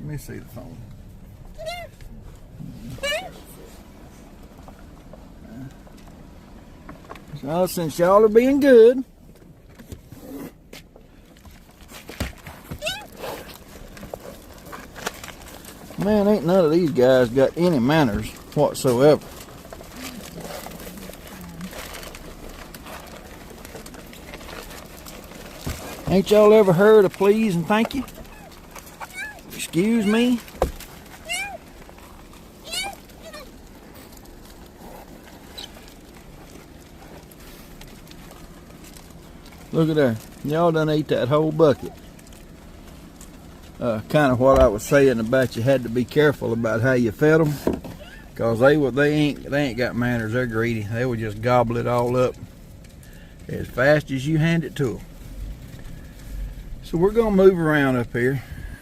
Let me see the phone. So since y'all are being good, man, ain't none of these guys got any manners whatsoever. Ain't y'all ever heard of please and thank you? Excuse me? Look at there. Y'all done ate that whole bucket. Kind of what I was saying about you had to be careful about how you fed them, cause they ain't got manners. They're greedy. They will just gobble it all up as fast as you hand it to them. So we're gonna move around up here.